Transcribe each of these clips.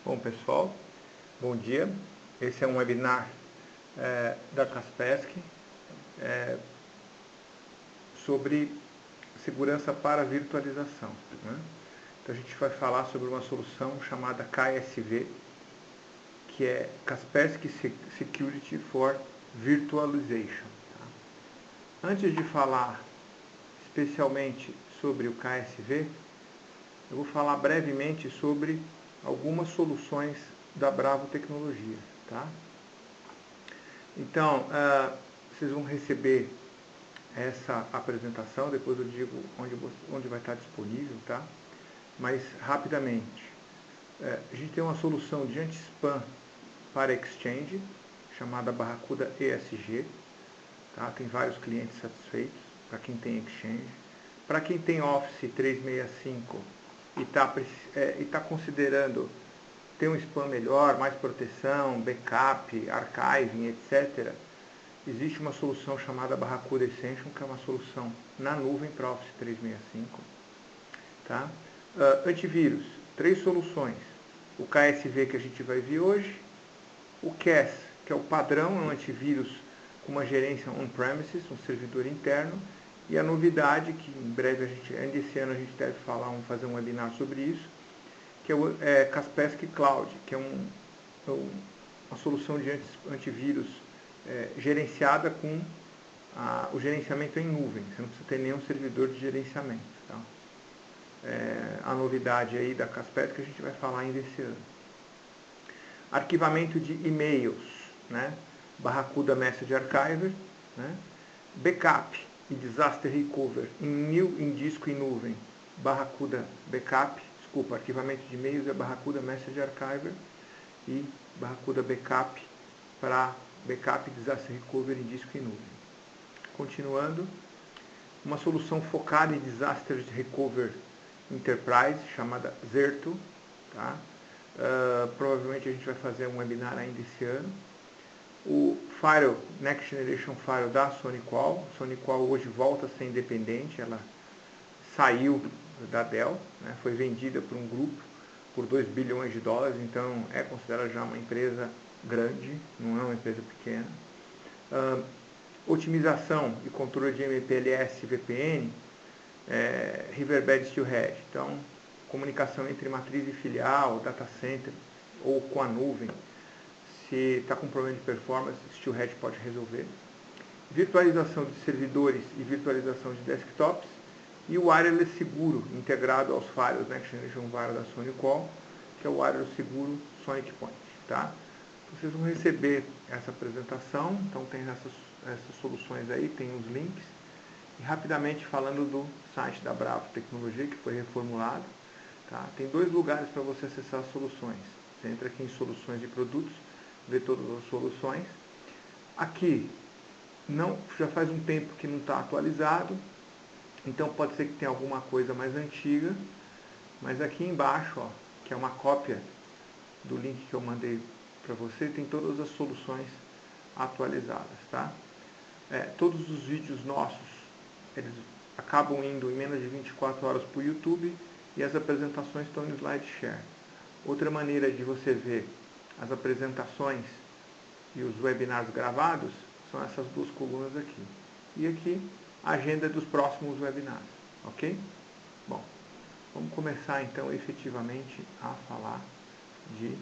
Bom, pessoal, bom dia. Esse é um webinar da Kaspersky sobre segurança para virtualização, né? Então a gente vai falar sobre uma solução chamada KSV, que é Kaspersky Security for Virtualization. Tá? Antes de falar especialmente sobre o KSV, eu vou falar brevemente sobre algumas soluções da Bravo Tecnologia. Tá? Então, vocês vão receber essa apresentação, depois eu digo onde vai estar disponível, tá? Mas, rapidamente, a gente tem uma solução de anti-spam para Exchange, chamada Barracuda ESG, tá? Tem vários clientes satisfeitos, para quem tem Exchange. Para quem tem Office 365 e está considerando ter um spam melhor, mais proteção, backup, archiving, etc., existe uma solução chamada Barracuda Essential, que é uma solução na nuvem para Office 365. Tá? Antivírus, 3 soluções. O KSV que a gente vai ver hoje, o CAS, que é o padrão, é um antivírus com uma gerência on-premises, um servidor interno, e a novidade, que em breve, ainda esse ano a gente deve fazer um webinar sobre isso, que é o Kaspersky Cloud, que é uma solução de antivírus gerenciada com o gerenciamento em nuvem. Você não precisa ter nenhum servidor de gerenciamento. Tá? A novidade aí da Kaspersky que a gente vai falar ainda esse ano. Arquivamento de e-mails, né? Barracuda Message Archiver, né? Backup e Disaster Recovery em disco e nuvem, Barracuda Backup, arquivamento de e-mails é Barracuda Message Archiver e Barracuda Backup para Backup e Disaster Recovery em disco e nuvem. Continuando, uma solução focada em Disaster Recovery Enterprise, chamada Zerto, tá? Provavelmente a gente vai fazer um webinar ainda esse ano. O Firewall, Next Generation Firewall da SonicWall. A SonicWall hoje volta a ser independente, ela saiu da Dell, né? Foi vendida por um grupo por 2 bilhões de dólares, então é considerada já uma empresa grande, não é uma empresa pequena. Otimização e controle de MPLS VPN, Riverbed Steelhead. Então, comunicação entre matriz e filial, data center ou com a nuvem. Se está com problema de performance, Steelhead pode resolver. Virtualização de servidores e virtualização de desktops. E o wireless seguro, integrado aos firewalls Next Generation Firewall da SonicWall, que é o wireless seguro SonicPoint. Tá? Vocês vão receber essa apresentação, então tem essas soluções aí, tem os links. E rapidamente falando do site da Bravo Tecnologia, que foi reformulado. Tá? Tem 2 lugares para você acessar as soluções. Você entra aqui em soluções de produtos, vê todas as soluções. Aqui, já faz um tempo que não está atualizado, então pode ser que tenha alguma coisa mais antiga, mas aqui embaixo, ó, que é uma cópia do link que eu mandei para você, tem todas as soluções atualizadas. Tá? Todos os vídeos nossos, eles acabam indo em menos de 24 horas para o YouTube e as apresentações estão no SlideShare. Outra maneira de você ver as apresentações e os webinars gravados são essas 2 colunas aqui. E aqui, a agenda dos próximos webinars. Ok? Bom, vamos começar então efetivamente a falar de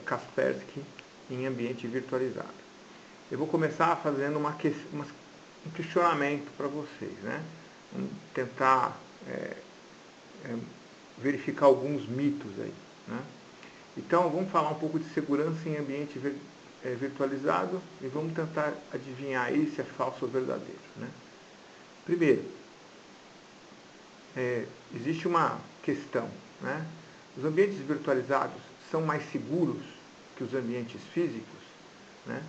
Kaspersky em ambiente virtualizado. Eu vou começar fazendo um questionamento para vocês, né? Vamos tentar verificar alguns mitos aí, né? Então, vamos falar um pouco de segurança em ambiente virtualizado e vamos tentar adivinhar aí se é falso ou verdadeiro, né? Primeiro, existe uma questão, né? Os ambientes virtualizados são mais seguros que os ambientes físicos, né?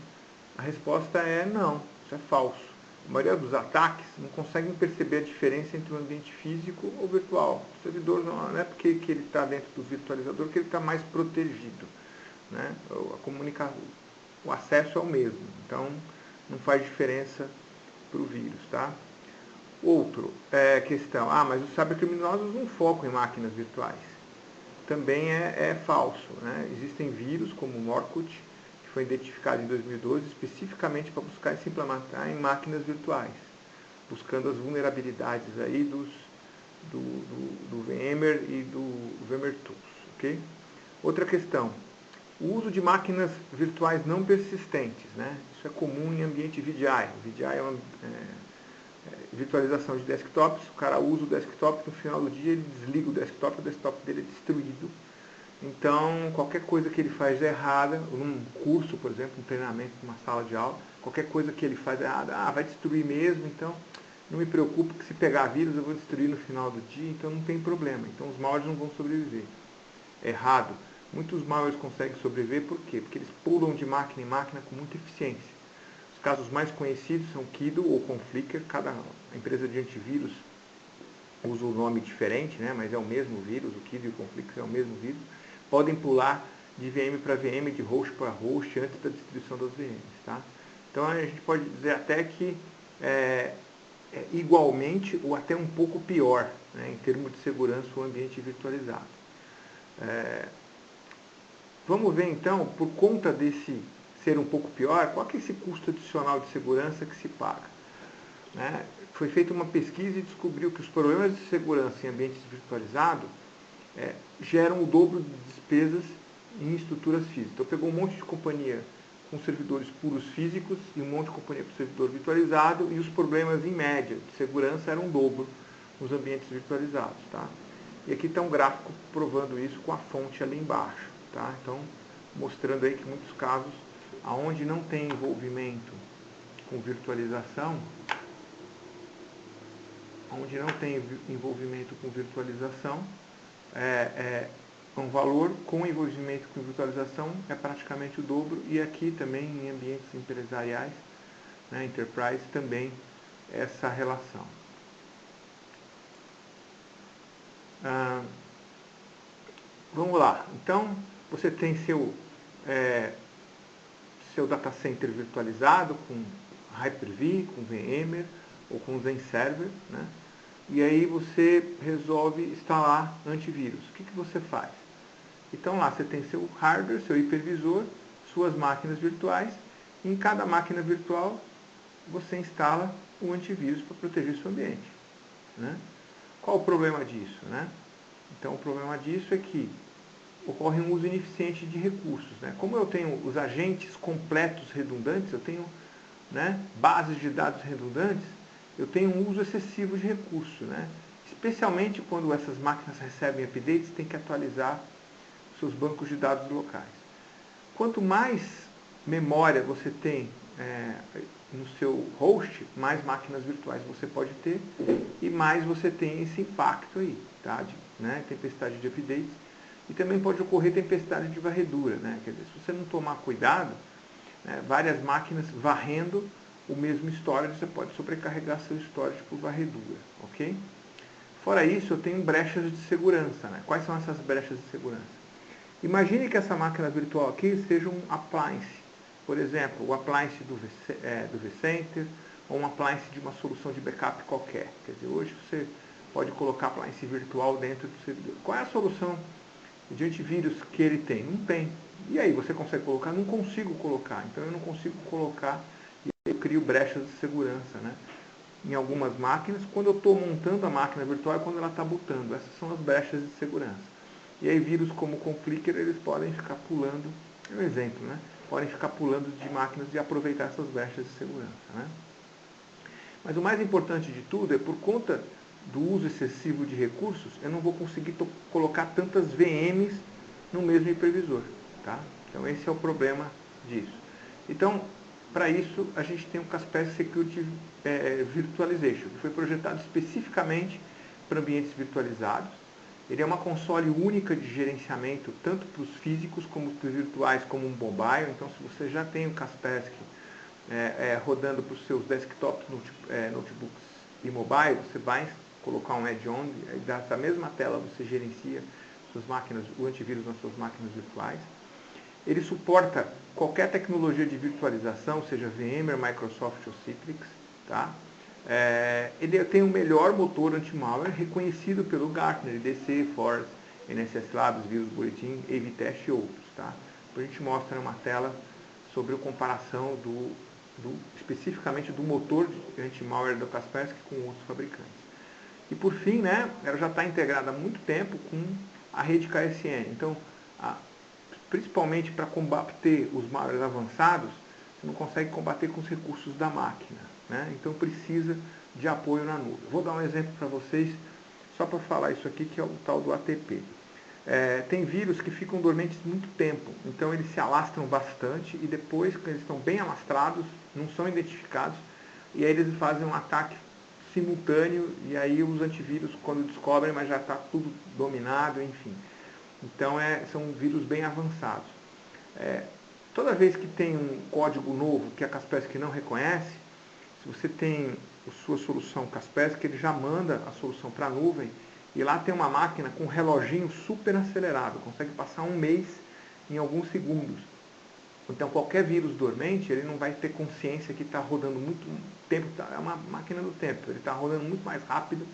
A resposta é não, isso é falso. A maioria dos ataques não conseguem perceber a diferença entre o ambiente físico ou virtual. O servidor não é porque ele está dentro do virtualizador que ele está mais protegido, né? O acesso é o mesmo, então não faz diferença para o vírus. Tá? Outro questão, mas os cybercriminosos não focam em máquinas virtuais. também é falso, né? Existem vírus como o Morkut, que foi identificado em 2012 especificamente para buscar se implementar em máquinas virtuais, buscando as vulnerabilidades aí do VMware e do VMware-Tools, ok? Outra questão, o uso de máquinas virtuais não persistentes, né? Isso é comum em ambiente VDI. O VDI é uma virtualização de desktops, o cara usa o desktop, no final do dia ele desliga o desktop dele é destruído. Então, qualquer coisa que ele faz errada, num curso, por exemplo, um treinamento, numa sala de aula, qualquer coisa que ele faz errada, vai destruir mesmo, então não me preocupo que se pegar vírus eu vou destruir no final do dia, então não tem problema. Então os malwares não vão sobreviver. Errado. Muitos malwares conseguem sobreviver, por quê? Porque eles pulam de máquina em máquina com muita eficiência. Os casos mais conhecidos são Kido ou Conflicker, cada empresa de antivírus usa um nome diferente, né? Mas é o mesmo vírus, o Kido e o Conflicker é o mesmo vírus. Podem pular de VM para VM, de host para host, antes da distribuição das VMs. Tá? Então a gente pode dizer até que igualmente ou até um pouco pior, né, em termos de segurança o ambiente virtualizado. Vamos ver então, por conta desse ser um pouco pior, qual que é esse custo adicional de segurança que se paga? Né? Foi feita uma pesquisa e descobriu que os problemas de segurança em ambientes virtualizados geram o dobro de despesas em estruturas físicas. Então pegou um monte de companhia com servidores puros físicos e um monte de companhia com servidor virtualizado e os problemas em média de segurança eram o dobro nos ambientes virtualizados. Tá? E aqui está um gráfico provando isso com a fonte ali embaixo. Tá? Então, mostrando aí que em muitos casos, aonde não tem envolvimento com virtualização, um valor com envolvimento com virtualização é praticamente o dobro, e aqui também em ambientes empresariais, né, enterprise, também essa relação. Vamos lá, então você tem seu data center virtualizado com Hyper-V, com VMware ou com Zen Server, né? E aí você resolve instalar antivírus. O que você faz? Então lá você tem seu hardware, seu hipervisor, suas máquinas virtuais, e em cada máquina virtual você instala um antivírus para proteger seu ambiente. Né? Qual o problema disso? Né? Então o problema disso é que ocorre um uso ineficiente de recursos. Né? Como eu tenho os agentes completos redundantes, eu tenho, né, bases de dados redundantes, eu tenho um uso excessivo de recursos. Né? Especialmente quando essas máquinas recebem updates, tem que atualizar seus bancos de dados locais. Quanto mais memória você tem no seu host, mais máquinas virtuais você pode ter e mais você tem esse impacto aí, tá? Tempestade de updates. E também pode ocorrer tempestade de varredura, né? Quer dizer, se você não tomar cuidado, né, várias máquinas varrendo o mesmo storage, você pode sobrecarregar seu storage por varredura, ok? Fora isso, eu tenho brechas de segurança, né? Quais são essas brechas de segurança? Imagine que essa máquina virtual aqui seja um appliance, por exemplo, o appliance do vCenter ou um appliance de uma solução de backup qualquer. Quer dizer, hoje você pode colocar appliance virtual dentro do servidor. Qual é a solução de antivírus que ele tem? Não tem. E aí, você consegue colocar? Não consigo colocar. Então eu não consigo colocar e eu crio brechas de segurança, né? Em algumas máquinas, quando eu estou montando a máquina virtual e quando ela está bootando. Essas são as brechas de segurança. E aí vírus como o Conflicker, eles podem ficar pulando, é um exemplo, né? Podem ficar pulando de máquinas e aproveitar essas brechas de segurança, né? Mas o mais importante de tudo é, por conta do uso excessivo de recursos, eu não vou conseguir colocar tantas VMs no mesmo hipervisor, tá? Então esse é o problema disso. Então, para isso, a gente tem o Kaspersky Security Virtualization, que foi projetado especificamente para ambientes virtualizados. Ele é uma console única de gerenciamento, tanto para os físicos como para os virtuais, como um mobile. Então, se você já tem o Kaspersky rodando para os seus desktops, notebooks e mobile, você vai colocar um add-on, e dessa mesma tela você gerencia suas máquinas, o antivírus nas suas máquinas virtuais. Ele suporta qualquer tecnologia de virtualização, seja VMware, Microsoft ou Citrix. Tá? Ele tem o melhor motor anti-malware reconhecido pelo Gartner, IDC, Force. NSS Labs, Vírus Bulletin, AV-Test e outros. Tá? A gente mostra numa tela sobre a comparação especificamente do motor de anti-malware do Kaspersky com outros fabricantes. E por fim, né, ela já está integrada há muito tempo com a rede KSN. Então, principalmente para combater os malwares avançados, você não consegue combater com os recursos da máquina. Né? Então precisa de apoio na nuvem. Vou dar um exemplo para vocês, só para falar isso aqui, que é o tal do ATP. Tem vírus que ficam dormentes muito tempo, então eles se alastram bastante e depois, quando eles estão bem alastrados, não são identificados, e aí eles fazem um ataque simultâneo, e aí os antivírus, quando descobrem, mas já está tudo dominado, enfim. Então são vírus bem avançados. Toda vez que tem um código novo que a Kaspersky não reconhece, se você tem a sua solução Kaspersky, ele já manda a solução para a nuvem, e lá tem uma máquina com um reloginho super acelerado, consegue passar um mês em alguns segundos. Então qualquer vírus dormente, ele não vai ter consciência que está rodando muito tempo, é uma máquina do tempo, ele está rodando muito mais rápido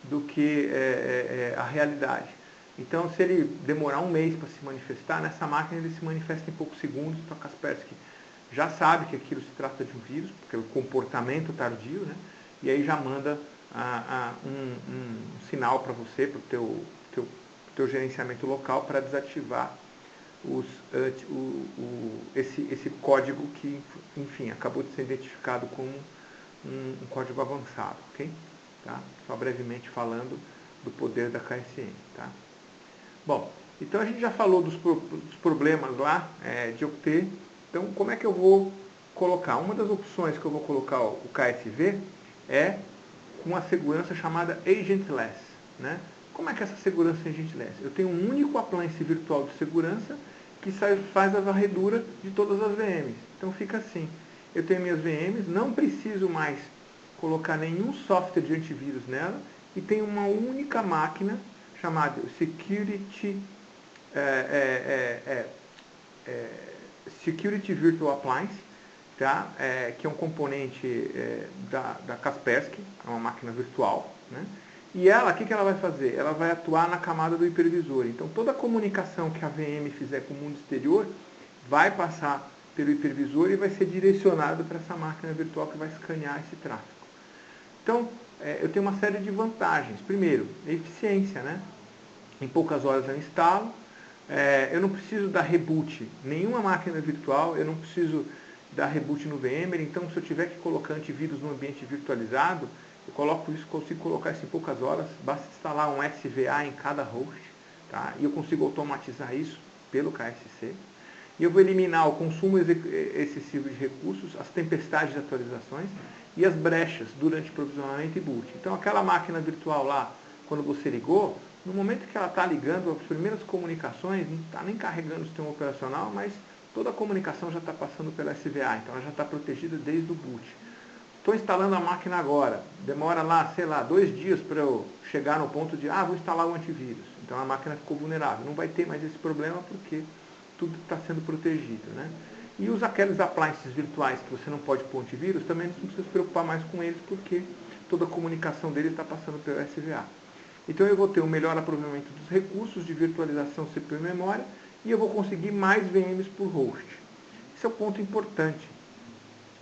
do que a realidade. Então se ele demorar um mês para se manifestar, nessa máquina ele se manifesta em poucos segundos, então a Kaspersky já sabe que aquilo se trata de um vírus, porque é o comportamento tardio, né? E aí já manda um sinal para você, para o teu gerenciamento local, para desativar esse código que, enfim, acabou de ser identificado como um código avançado, ok? Tá? Só brevemente falando do poder da KSN. Tá? Bom, então a gente já falou dos problemas lá de obter. Então, como é que eu vou colocar? Uma das opções que eu vou colocar o KSV é com uma segurança chamada Agentless. Né? Como é que é essa segurança Agentless? Eu tenho um único appliance virtual de segurança que faz a varredura de todas as VMs. Então fica assim, eu tenho minhas VMs, não preciso mais colocar nenhum software de antivírus nela, e tenho uma única máquina chamada Security Virtual Appliance, tá? Que é um componente da Kaspersky, é uma máquina virtual, né? E ela, o que ela vai fazer? Ela vai atuar na camada do hipervisor. Então toda a comunicação que a VM fizer com o mundo exterior vai passar pelo hipervisor e vai ser direcionada para essa máquina virtual que vai escanear esse tráfego. Então, eu tenho uma série de vantagens. Primeiro, a eficiência, né? Em poucas horas eu instalo. Eu não preciso dar reboot nenhuma máquina virtual, eu não preciso dar reboot no VMware. Então, se eu tiver que colocar antivírus no ambiente virtualizado, eu coloco isso, consigo colocar isso em poucas horas. Basta instalar um SVA em cada host, tá? E eu consigo automatizar isso pelo KSC. E eu vou eliminar o consumo excessivo de recursos, as tempestades de atualizações e as brechas durante provisionamento e boot. Então, aquela máquina virtual lá, quando você ligou, no momento que ela está ligando, as primeiras comunicações, não está nem carregando o sistema operacional, mas toda a comunicação já está passando pela SVA, então ela já está protegida desde o boot. Estou instalando a máquina agora, demora lá, sei lá, 2 dias para eu chegar no ponto de, vou instalar o antivírus. Então a máquina ficou vulnerável. Não vai ter mais esse problema porque tudo está sendo protegido, né? E aqueles appliances virtuais que você não pode pôr antivírus, também não precisa se preocupar mais com eles, porque toda a comunicação deles está passando pelo SVA. Então eu vou ter um melhor aproveitamento dos recursos de virtualização CPU e memória, e eu vou conseguir mais VMs por host. Esse é o ponto importante.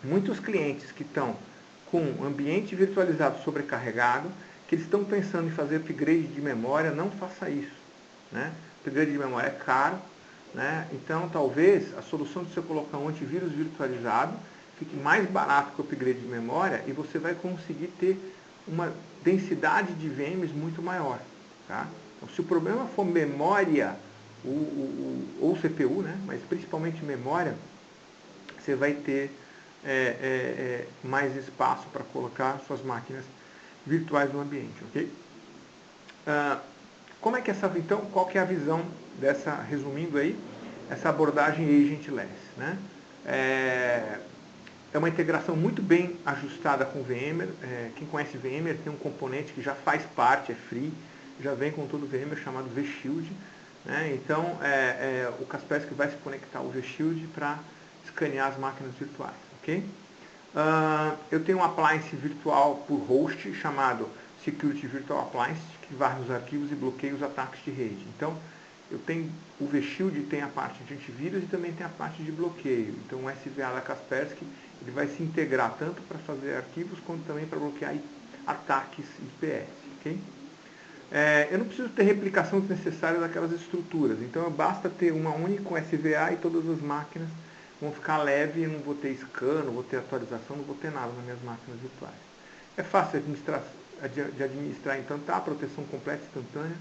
Muitos clientes que estão com ambiente virtualizado sobrecarregado, que eles estão pensando em fazer upgrade de memória, não faça isso. Né? Upgrade de memória é caro, né? Então talvez a solução de você colocar um antivírus virtualizado fique mais barato que o upgrade de memória, e você vai conseguir ter uma densidade de VMs muito maior. Tá? Então, se o problema for memória ou CPU, né? Mas principalmente memória, você vai ter mais espaço para colocar suas máquinas virtuais no ambiente. Okay? Como é que então, qual que é a visão dessa, resumindo aí, essa abordagem agentless? Né? É uma integração muito bem ajustada com o VMware. Quem conhece VMware tem um componente que já faz parte, é free, já vem com todo o VMware, chamado vShield. Né? Então, o Kaspersky vai se conectar ao vShield para escanear as máquinas virtuais. Okay? Eu tenho um appliance virtual por host chamado Security Virtual Appliance, que varre os arquivos e bloqueia os ataques de rede. Então, eu tenho o VShield, tem a parte de antivírus e também tem a parte de bloqueio. Então, o SVA da Kaspersky ele vai se integrar tanto para fazer arquivos quanto também para bloquear ataques IPS. Okay? Eu não preciso ter replicação desnecessária daquelas estruturas. Então, basta ter uma única SVA e todas as máquinas vão ficar leve, eu não vou ter scan, não vou ter atualização, não vou ter nada nas minhas máquinas virtuais. É fácil de administrar, então tá, proteção completa instantânea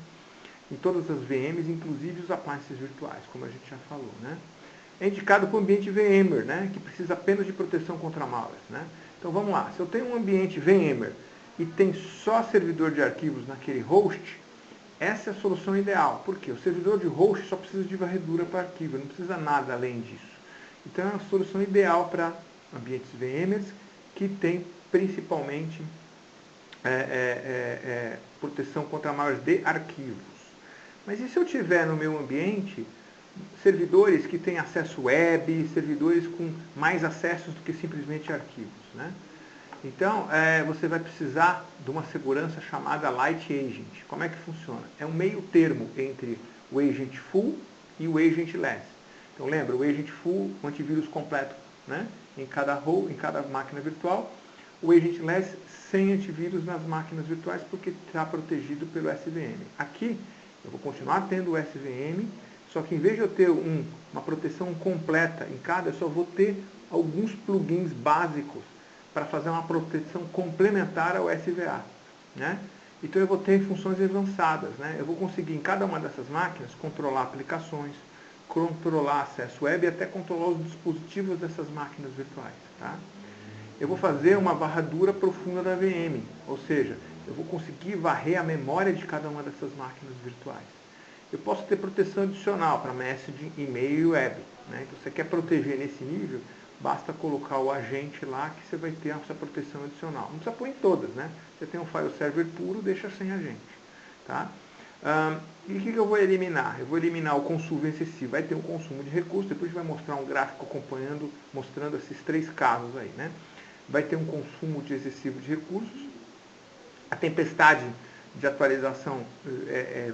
em todas as VMs, inclusive os appliances virtuais, como a gente já falou, né? É indicado para o ambiente VMware, né, que precisa apenas de proteção contra malwares, né? Então vamos lá, se eu tenho um ambiente VMware e tem só servidor de arquivos naquele host, essa é a solução ideal. Por quê? O servidor de host só precisa de varredura para arquivo, não precisa nada além disso. Então é a solução ideal para ambientes VMware que tem principalmente proteção contra malwares de arquivos. Mas e se eu tiver no meu ambiente servidores que têm acesso web, servidores com mais acessos do que simplesmente arquivos, né? Então, você vai precisar de uma segurança chamada Light Agent. Como é que funciona? É um meio termo entre o Agent Full e o Agent Less. Então, lembra, o Agent Full, o antivírus completo, né? em cada máquina virtual. O Agent Less, sem antivírus nas máquinas virtuais, porque está protegido pelo SVM. Aqui, eu vou continuar tendo o SVM, só que em vez de eu ter uma proteção completa em cada, eu só vou ter alguns plugins básicos para fazer uma proteção complementar ao SVA. Né? Então eu vou ter funções avançadas. Né? Eu vou conseguir em cada uma dessas máquinas controlar aplicações, controlar acesso web e até controlar os dispositivos dessas máquinas virtuais. Tá? Eu vou fazer uma varredura profunda da VM, ou seja, eu vou conseguir varrer a memória de cada uma dessas máquinas virtuais. Eu posso ter proteção adicional para messaging, e-mail e web. Né? Então, você quer proteger nesse nível, basta colocar o agente lá que você vai ter essa proteção adicional. Não precisa pôr em todas, né? Você tem um file server puro, deixa sem agente. Tá? E o que eu vou eliminar? Eu vou eliminar o consumo excessivo. Vai ter um consumo de recursos, depois a gente vai mostrar um gráfico acompanhando, mostrando esses 3 casos aí. Né? Vai ter um consumo excessivo de recursos. A tempestade de atualização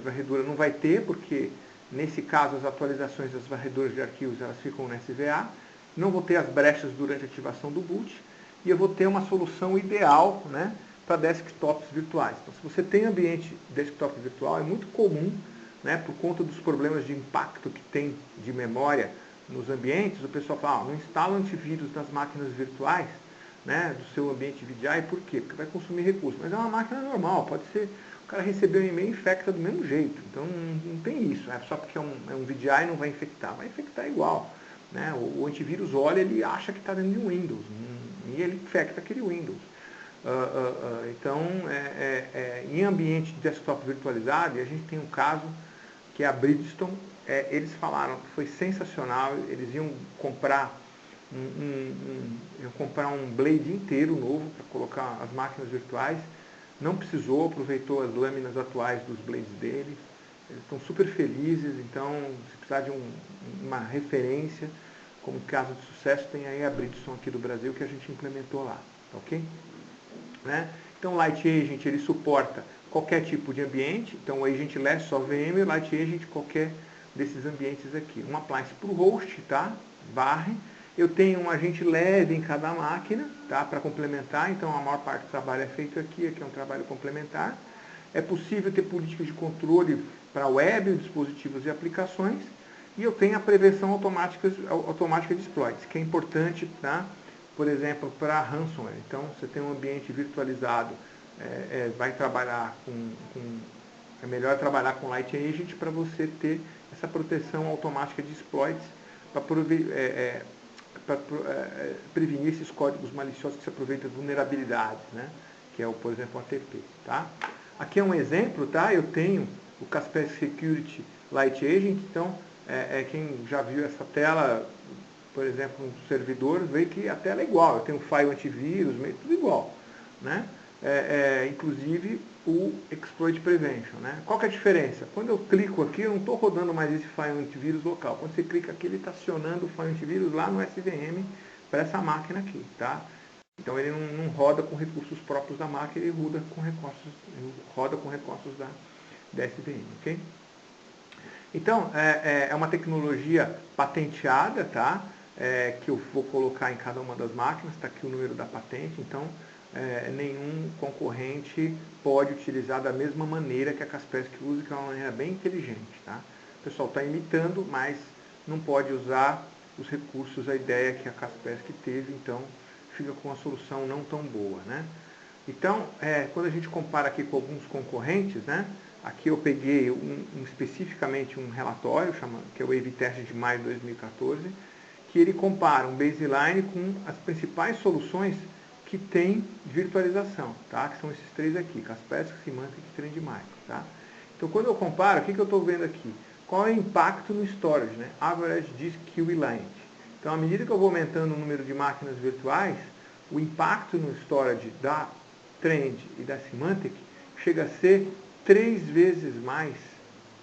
varredura não vai ter, porque nesse caso as atualizações das varreduras de arquivos elas ficam no SVA. Não vou ter as brechas durante a ativação do boot. E eu vou ter uma solução ideal, né, para desktops virtuais. Então, se você tem ambiente desktop virtual, é muito comum, né, por conta dos problemas de impacto que tem de memória nos ambientes, o pessoal fala, não instala antivírus nas máquinas virtuais, né, do seu ambiente VDI. Por quê? Porque vai consumir recursos. Mas é uma máquina normal, pode ser, o cara recebeu um e-mail e infecta do mesmo jeito. Então não tem isso, só porque é um VDI não vai infectar, vai infectar igual. Né? O antivírus olha, ele acha que está dentro de um Windows, e ele infecta aquele Windows. Então, em ambiente de desktop virtualizado, e a gente tem um caso que é a Bridgestone, eles falaram que foi sensacional, eles iam comprar um blade inteiro novo para colocar as máquinas virtuais, não precisou, aproveitou as lâminas atuais dos blades deles, eles estão super felizes. Então, se precisar de uma referência, como caso de sucesso, tem aí a Bridgestone aqui do Brasil que a gente implementou lá, ok? Né? Então o Light Agent ele suporta qualquer tipo de ambiente, então o Agent Less só VM, o Light Agent qualquer desses ambientes aqui. Um appliance para o host, tá? Varre. Eu tenho um agente leve em cada máquina, tá? Para complementar, então a maior parte do trabalho é feito aqui é um trabalho complementar. É possível ter políticas de controle para web, dispositivos e aplicações. E eu tenho a prevenção automática de exploits, que é importante, tá? Por exemplo, para ransomware. Então, você tem um ambiente virtualizado, vai trabalhar é melhor trabalhar com Light Agent para você ter essa proteção automática de exploits, para prevenir esses códigos maliciosos que se aproveitam de vulnerabilidades, né? Que é, por exemplo, o ATP. Tá? Aqui é um exemplo, tá? Eu tenho o Kaspersky Security Light Agent, então, quem já viu essa tela, por exemplo, um servidor, vê que a tela é igual. Eu tenho um file antivírus, tudo igual. Né? Inclusive o Exploit Prevention. Né? Qual que é a diferença? Quando eu clico aqui, eu não estou rodando mais esse file antivírus local. Quando você clica aqui, ele está acionando o file antivírus lá no SVM para essa máquina aqui. Tá? Então ele não roda com recursos próprios da máquina, ele roda com recursos da SVM, ok? Então, é uma tecnologia patenteada, tá? Que eu vou colocar em cada uma das máquinas, está aqui o número da patente, então nenhum concorrente pode utilizar da mesma maneira que a Kaspersky usa, que é uma maneira bem inteligente, tá? O pessoal está imitando, mas não pode usar os recursos, a ideia que a Kaspersky teve, então fica com uma solução não tão boa, né? Então, quando a gente compara aqui com alguns concorrentes, né? Aqui eu peguei especificamente um relatório, que é o EV Test de maio de 2014, que ele compara um baseline com as principais soluções que tem virtualização, tá? Que são esses três aqui, Kaspersky, Symantec e Trendmicro, tá? Então, quando eu comparo, o que eu estou vendo aqui? Qual é o impacto no storage, né? Average Disk Queue Reliant. Então, à medida que eu vou aumentando o número de máquinas virtuais, o impacto no storage da Trend e da Symantec chega a ser 3 vezes mais,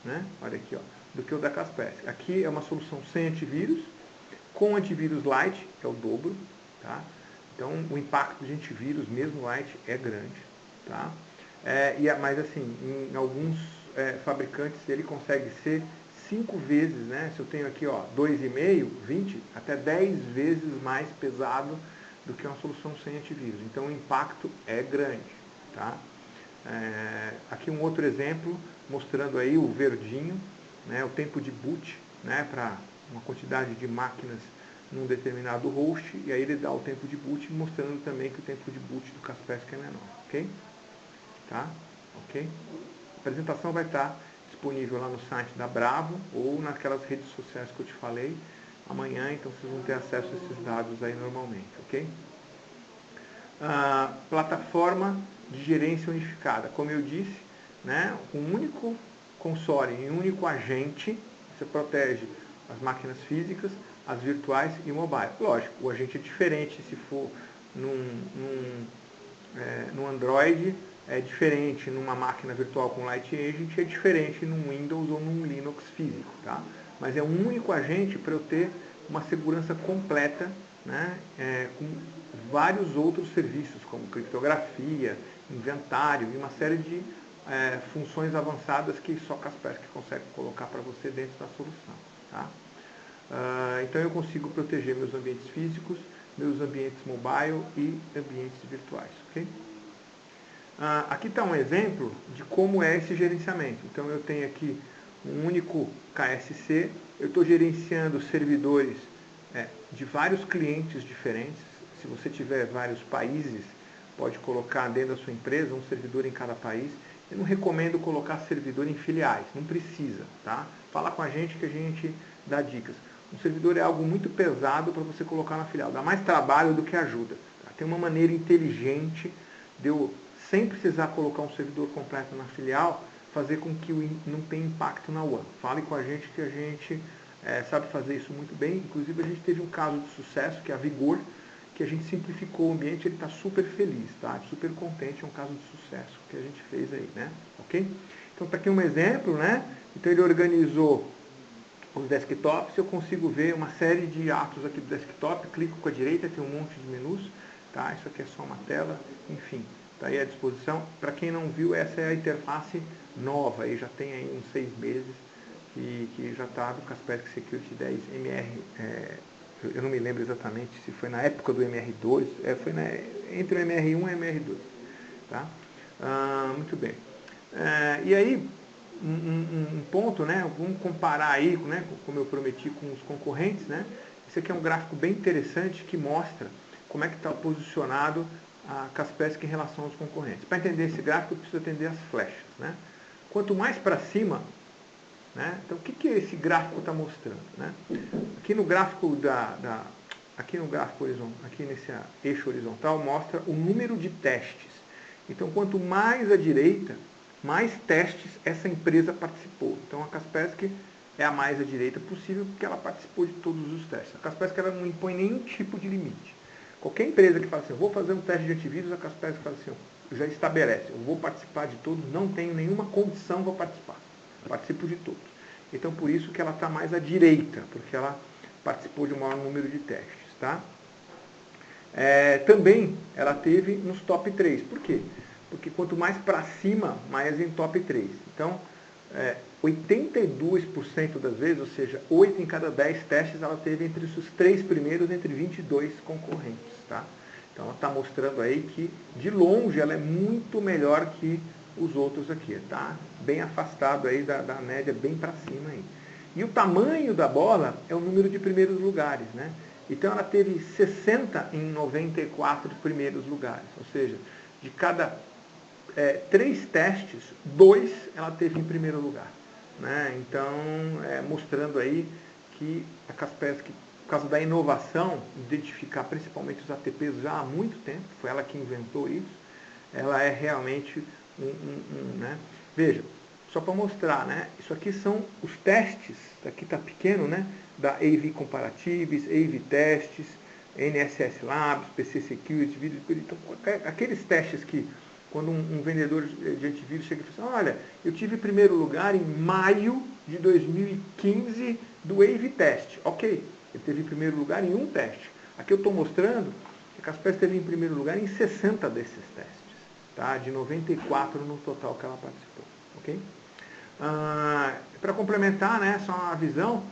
né? Olha aqui, ó, do que o da Kaspersky. Aqui é uma solução sem antivírus, com antivírus light, que é o dobro, tá? Então, o impacto de antivírus, mesmo light, é grande, tá? Mas assim, em alguns fabricantes ele consegue ser 5 vezes, né? Se eu tenho aqui, ó, 2,5, 20, até 10 vezes mais pesado do que uma solução sem antivírus. Então, o impacto é grande, tá? Aqui um outro exemplo, mostrando aí o verdinho, né, o tempo de boot, né, para uma quantidade de máquinas num determinado host, e aí ele dá o tempo de boot, mostrando também que o tempo de boot do Kaspersky é menor, ok? Tá? Ok? A apresentação vai estar disponível lá no site da Bravo ou naquelas redes sociais que eu te falei amanhã, então vocês vão ter acesso a esses dados aí normalmente, ok? Plataforma de gerência unificada. Como eu disse, né, um único console e um único agente, você protege as máquinas físicas, as virtuais e mobile. Lógico, o agente é diferente se for no Android, é diferente numa máquina virtual com Light Agent, é diferente num Windows ou num Linux físico, tá? Mas é um único agente para eu ter uma segurança completa, né, com vários outros serviços, como criptografia, inventário e uma série de funções avançadas que só Kaspersky consegue colocar para você dentro da solução, tá? Então eu consigo proteger meus ambientes físicos, meus ambientes mobile e ambientes virtuais, ok? Aqui está um exemplo de como é esse gerenciamento. Então eu tenho aqui um único KSC, eu estou gerenciando servidores de vários clientes diferentes. Se você tiver vários países, pode colocar dentro da sua empresa um servidor em cada país. Eu não recomendo colocar servidor em filiais, não precisa, tá? Fala com a gente que a gente dá dicas. Um servidor é algo muito pesado para você colocar na filial, dá mais trabalho do que ajuda. Tá? Tem uma maneira inteligente de eu, sem precisar colocar um servidor completo na filial, fazer com que não tenha impacto na UAM. Fale com a gente que a gente sabe fazer isso muito bem. Inclusive a gente teve um caso de sucesso, que é a Vigor, que a gente simplificou o ambiente, ele está super feliz, tá? Super contente, é um caso de sucesso que a gente fez aí, né? Ok? Então está aqui um exemplo, né? Então ele organizou os desktops, eu consigo ver uma série de atos aqui do desktop, clico com a direita, tem um monte de menus, tá? Isso aqui é só uma tela, enfim, está aí à disposição. Para quem não viu, essa é a interface nova, aí já tem aí uns 6 meses, que já está do Kaspersky Security 10 MR, eu não me lembro exatamente se foi na época do MR2, foi entre o MR1 e o MR2, tá? Muito bem. E aí, um ponto, né? Vamos comparar aí, né, como eu prometi, com os concorrentes, né? Esse aqui é um gráfico bem interessante que mostra como é que está posicionado a Kaspersky em relação aos concorrentes. Para entender esse gráfico, eu preciso atender as flechas, né? Quanto mais para cima, né? Então, o que esse gráfico está mostrando, né? Aqui no gráfico aqui no gráfico horizontal, aqui nesse eixo horizontal, mostra o número de testes. Então, quanto mais à direita, mais testes essa empresa participou. Então, a Kaspersky é a mais à direita possível, porque ela participou de todos os testes. A Kaspersky ela não impõe nenhum tipo de limite. Qualquer empresa que fala assim, eu vou fazer um teste de antivírus, a Kaspersky fala assim, já estabelece, eu vou participar de todos, não tenho nenhuma condição para participar. Participo de todos. Então, por isso que ela está mais à direita, porque ela participou de um maior número de testes, tá? Também ela teve nos top 3. Por quê? Porque quanto mais para cima, mais em top 3. Então, 82% das vezes, ou seja, 8 em cada 10 testes, ela teve entre os 3 primeiros, entre 22 concorrentes. Tá? Então, ela está mostrando aí que, de longe, ela é muito melhor que os outros aqui. Tá? Bem afastado aí da média, bem para cima aí. E o tamanho da bola é o número de primeiros lugares, né? Então ela teve 60 em 94 primeiros lugares, ou seja, de cada 3 testes, 2 ela teve em primeiro lugar. Né? Então, mostrando aí que a Kaspersky, por causa da inovação, identificar principalmente os ATPs já há muito tempo, foi ela que inventou isso, ela é realmente né? Veja, só para mostrar, né? Isso aqui são os testes, aqui está pequeno, né? Da AV Comparatives, AV Testes, NSS Labs, PC Security, então, aqueles testes que, quando um vendedor de antivírus chega e fala assim, olha, eu tive primeiro lugar em maio de 2015 do AV Test. Ok, ele teve primeiro lugar em um teste. Aqui eu estou mostrando que a Kaspersky teve em primeiro lugar em 60 desses testes. Tá? De 94 no total que ela participou. Ok? Para complementar, né, só uma visão,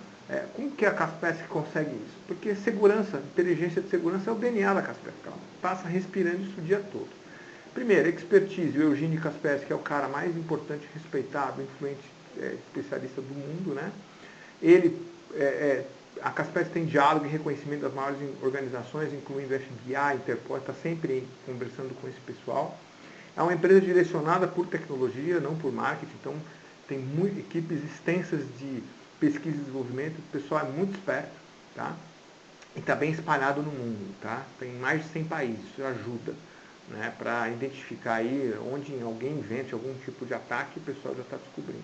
como que a Kaspersky consegue isso? Porque segurança, inteligência de segurança é o DNA da Kaspersky. Ela passa respirando isso o dia todo. Primeiro, expertise. O Eugênio Kaspersky é o cara mais importante, respeitado, influente, especialista do mundo. Né? A Kaspersky tem diálogo e reconhecimento das maiores organizações, incluindo a FBI, Interpol, está sempre conversando com esse pessoal. É uma empresa direcionada por tecnologia, não por marketing, então tem equipes extensas de pesquisa e desenvolvimento, o pessoal é muito esperto, tá? E está bem espalhado no mundo, tá? Tem mais de 100 países, isso ajuda, né? Para identificar aí onde alguém invente algum tipo de ataque, o pessoal já está descobrindo,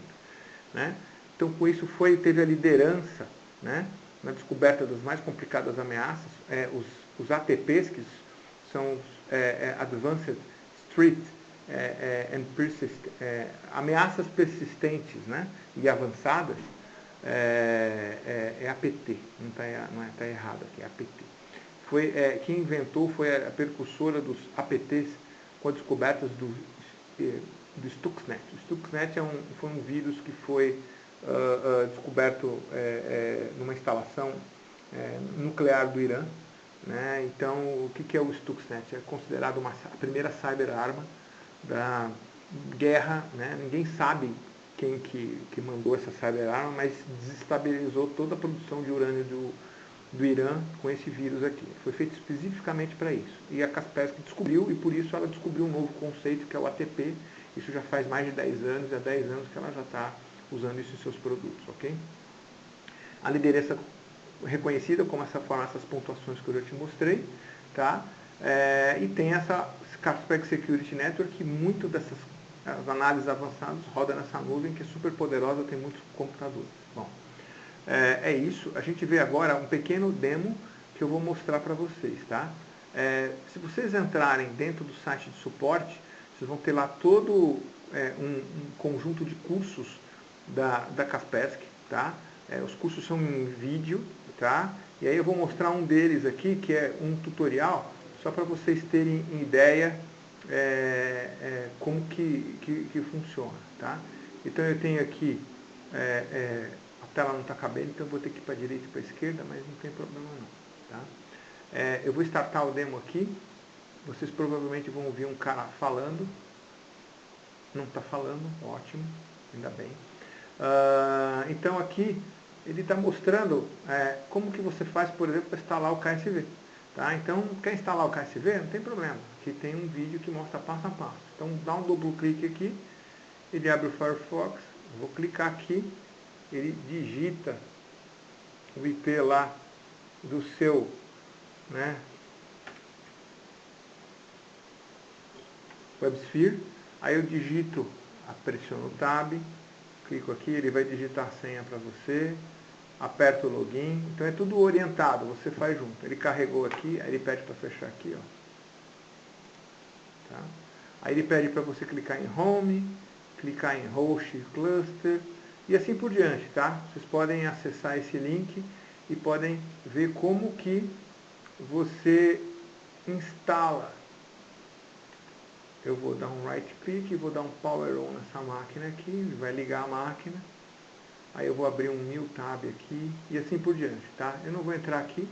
né? Então, com isso teve a liderança, né? Na descoberta das mais complicadas ameaças, os ATPs, que são Advanced Street ameaças persistentes, né, e avançadas, APT, não está errado aqui, é APT. Quem inventou foi a precursora dos APTs com a descoberta do Stuxnet. O Stuxnet foi um vírus que foi descoberto numa instalação nuclear do Irã. Né? Então, o que é o Stuxnet? É considerado a primeira cyberarma da guerra, né? Ninguém sabe quem que mandou essa cyberarma, mas desestabilizou toda a produção de urânio do Irã com esse vírus aqui. Foi feito especificamente para isso. E a Kaspersky descobriu, e por isso ela descobriu um novo conceito, que é o ATP. Isso já faz mais de 10 anos, há 10 anos que ela já está usando isso em seus produtos, ok? A liderança reconhecida como essas pontuações que eu já te mostrei, tá? E tem essa Kaspersky Security Network, que muito dessas análises avançadas roda nessa nuvem, que é super poderosa, tem muitos computadores. Bom, é isso. A gente vê agora um pequeno demo que eu vou mostrar para vocês, tá? Se vocês entrarem dentro do site de suporte, vocês vão ter lá todo um conjunto de cursos da Kaspersky, tá? Os cursos são em vídeo, tá? E aí eu vou mostrar um deles aqui, que é um tutorial, só para vocês terem ideia como que funciona, tá? Então eu tenho aqui, a tela não está cabendo, então eu vou ter que ir para a direita e para a esquerda, mas não tem problema não, tá? Eu vou startar o demo aqui, vocês provavelmente vão ouvir um cara falando, não está falando, ótimo, ainda bem. Então aqui ele está mostrando como que você faz, por exemplo, para instalar o KSV. Tá? Então, quer instalar o KSV? Não tem problema. Aqui tem um vídeo que mostra passo a passo. Então, dá um duplo clique aqui, ele abre o Firefox, vou clicar aqui, ele digita o IP lá do seu, né, WebSphere. Aí eu digito, pressiono o Tab, clico aqui, ele vai digitar a senha para você, aperta o login, então é tudo orientado, você faz junto. Ele carregou aqui, aí ele pede para fechar aqui, ó. Tá? Aí ele pede para você clicar em Home, clicar em Host Cluster e assim por diante, tá? Vocês podem acessar esse link e podem ver como que você instala. Eu vou dar um right click e vou dar um power on nessa máquina aqui, ele vai ligar a máquina. Aí eu vou abrir um new tab aqui e assim por diante, tá? Eu não vou entrar aqui,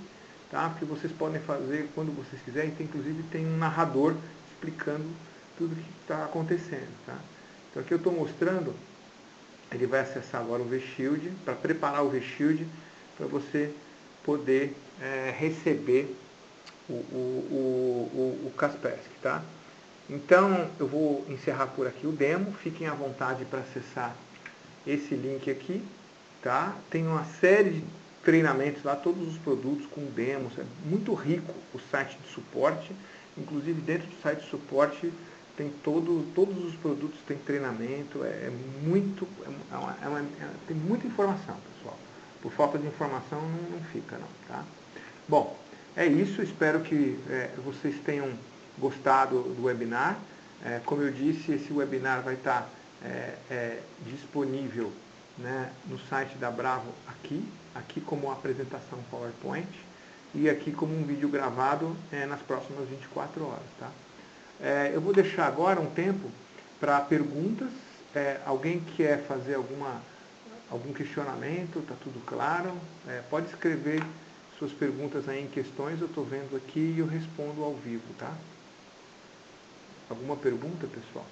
tá? Porque vocês podem fazer quando vocês quiserem, inclusive tem um narrador explicando tudo o que está acontecendo, tá? Então aqui eu estou mostrando, ele vai acessar agora o VShield, para preparar o VShield, para você poder receber o Kaspersky, tá? Então eu vou encerrar por aqui o demo, fiquem à vontade para acessar esse link aqui, tá? Tem uma série de treinamentos lá, todos os produtos com demos, é muito rico o site de suporte, inclusive dentro do site de suporte tem todos os produtos têm treinamento, tem muita informação, pessoal. Por falta de informação não fica não, tá? Bom, é isso, espero que vocês tenham gostado do webinar. Como eu disse, esse webinar vai estar disponível, né, no site da Bravo aqui como apresentação PowerPoint e aqui como um vídeo gravado nas próximas 24 horas. Tá? Eu vou deixar agora um tempo para perguntas. Alguém quer fazer algum questionamento? Está tudo claro? Pode escrever suas perguntas aí em questões, eu estou vendo aqui e eu respondo ao vivo. Tá? Alguma pergunta, pessoal?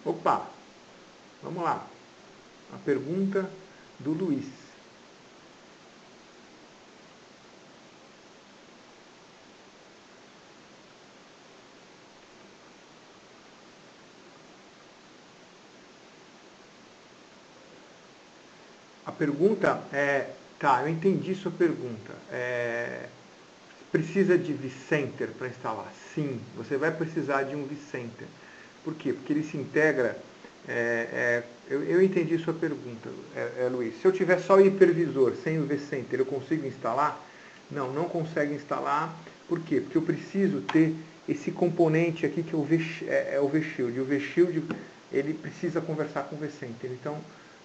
Opa, vamos lá. A pergunta do Luiz. A pergunta eu entendi sua pergunta. Precisa de vCenter para instalar? Sim, você vai precisar de um vCenter. Por quê? Porque ele se integra. Eu entendi sua pergunta, Luiz. Se eu tiver só o hipervisor sem o vCenter, eu consigo instalar? Não consegue instalar. Por quê? Porque eu preciso ter esse componente aqui que é o vShield. O vShield ele precisa conversar com o vCenter. Então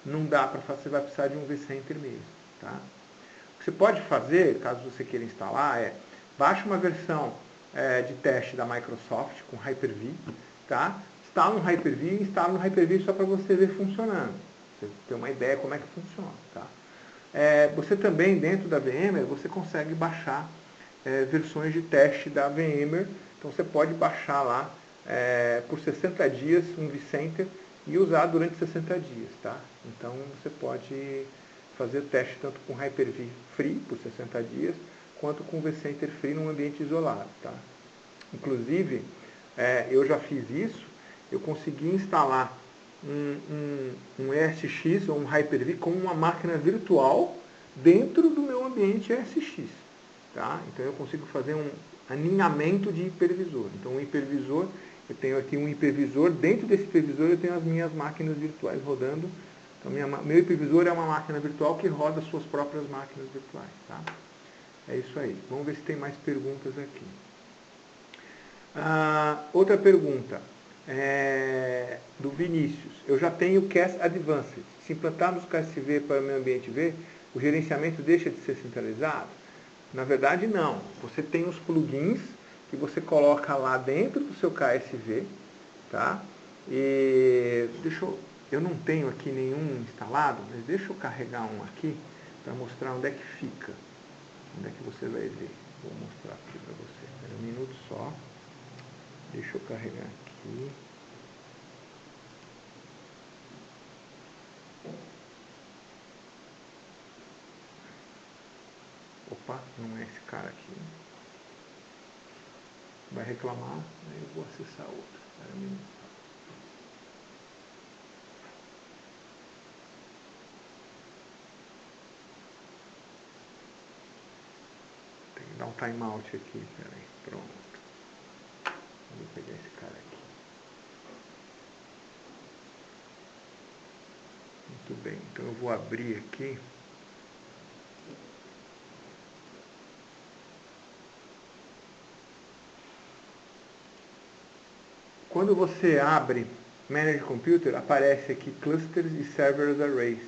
não dá para fazer, você vai precisar de um vCenter mesmo. Tá? O que você pode fazer, caso você queira instalar, baixa uma versão de teste da Microsoft com Hyper-V, tá? Instala um Hyper-V e instala um Hyper-V só para você ver funcionando. Você ter uma ideia como é que funciona. Tá? Você também, dentro da VMware, você consegue baixar versões de teste da VMware. Então você pode baixar lá por 60 dias um vCenter e usar durante 60 dias. Tá? Então você pode fazer o teste tanto com Hyper-V Free por 60 dias, quanto com vCenter Free num ambiente isolado. Tá? Inclusive, eu já fiz isso, eu consegui instalar um ESX ou um Hyper-V com uma máquina virtual dentro do meu ambiente ESX. Tá? Então eu consigo fazer um aninhamento de hipervisor. Então o hipervisor, eu tenho aqui um hipervisor, dentro desse hipervisor eu tenho as minhas máquinas virtuais rodando. Então meu hipervisor é uma máquina virtual que roda suas próprias máquinas virtuais. Tá? É isso aí. Vamos ver se tem mais perguntas aqui. Outra pergunta do Vinícius. Eu já tenho CAS Advanced. Se implantarmos o KSV para o meu ambiente V, o gerenciamento deixa de ser centralizado? Na verdade, não. Você tem os plugins que você coloca lá dentro do seu KSV. Tá? E eu não tenho aqui nenhum instalado, mas deixa eu carregar um aqui para mostrar onde é que fica. Onde é que você vai ver? Vou mostrar aqui para você. Espera um minuto só. Deixa eu carregar aqui. Opa, não é esse cara aqui. Vai reclamar, aí eu vou acessar outro. Espera um minuto. Tem que dar um timeout aqui. Peraí, pronto. Vou pegar esse cara aqui. Muito bem, então eu vou abrir aqui. Quando você abre Manage Computer, aparece aqui Clusters e Servers Arrays.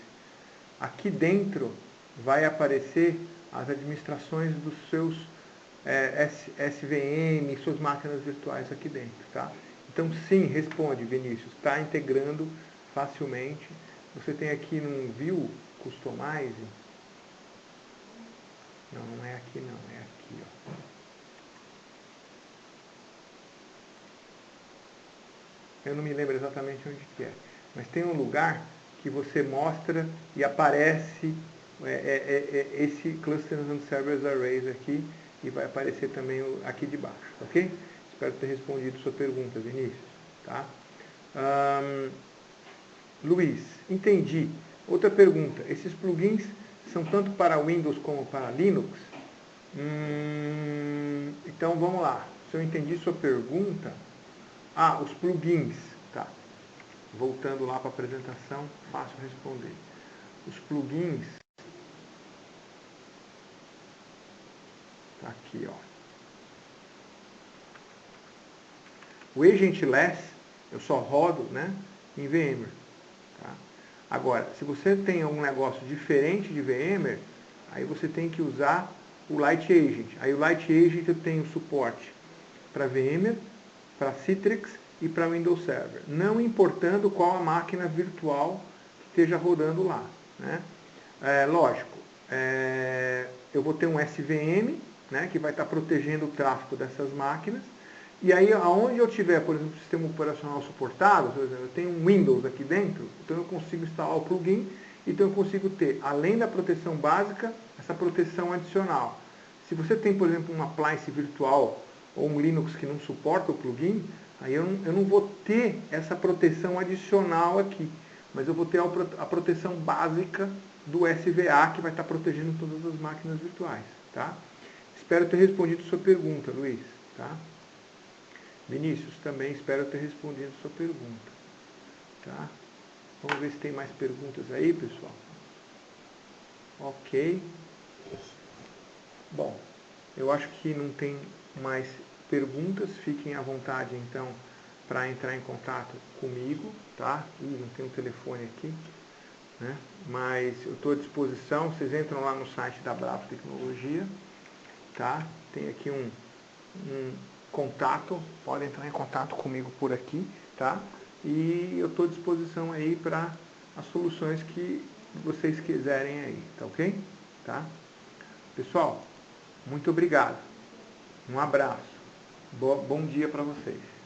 aqui dentro vai aparecer as administrações dos seus SVM, suas máquinas virtuais aqui dentro, tá? Então, sim, responde, Vinícius, está integrando facilmente. Você tem aqui num View Customize. Não, não é aqui não, é aqui, ó. Eu não me lembro exatamente onde que é, mas tem um lugar que você mostra e aparece esse Clusters and Servers Arrays aqui, e vai aparecer também aqui de baixo, ok? Espero ter respondido sua pergunta, Vinícius. Tá? Luiz, entendi. Outra pergunta, esses plugins são tanto para Windows como para Linux? Então vamos lá, se eu entendi sua pergunta, os plugins, tá? Voltando lá para a apresentação, fácil responder. Os plugins, tá aqui, ó. O Agentless, eu só rodo, né, em VMware. Tá? Agora, se você tem um negócio diferente de VMware, aí você tem que usar o Light Agent. Aí o Light Agent eu tenho suporte para VMware, para Citrix e para Windows Server, não importando qual a máquina virtual que esteja rodando lá. Né? Lógico, eu vou ter um SVM, né, que vai estar protegendo o tráfego dessas máquinas, e aí aonde eu tiver, por exemplo, o sistema operacional suportado, por exemplo, eu tenho um Windows aqui dentro, então eu consigo instalar o plugin, então eu consigo ter, além da proteção básica, essa proteção adicional. Se você tem, por exemplo, uma appliance virtual ou um Linux que não suporta o plugin, aí eu não vou ter essa proteção adicional aqui, mas eu vou ter a proteção básica do SVA, que vai estar protegendo todas as máquinas virtuais. Tá? Espero ter respondido sua pergunta, Luiz. Tá? Vinícius, também espero ter respondido sua pergunta. Tá? Vamos ver se tem mais perguntas aí, pessoal. Ok. Bom, eu acho que não tem mais perguntas. Fiquem à vontade, então, para entrar em contato comigo. Tá? Não tem um telefone aqui. Né? Mas eu estou à disposição. Vocês entram lá no site da Bravo Tecnologia. Tá? Tem aqui um contato, podem entrar em contato comigo por aqui, tá? E eu estou à disposição aí para as soluções que vocês quiserem aí, tá ok? Tá? Pessoal, muito obrigado. Um abraço. Bom dia para vocês.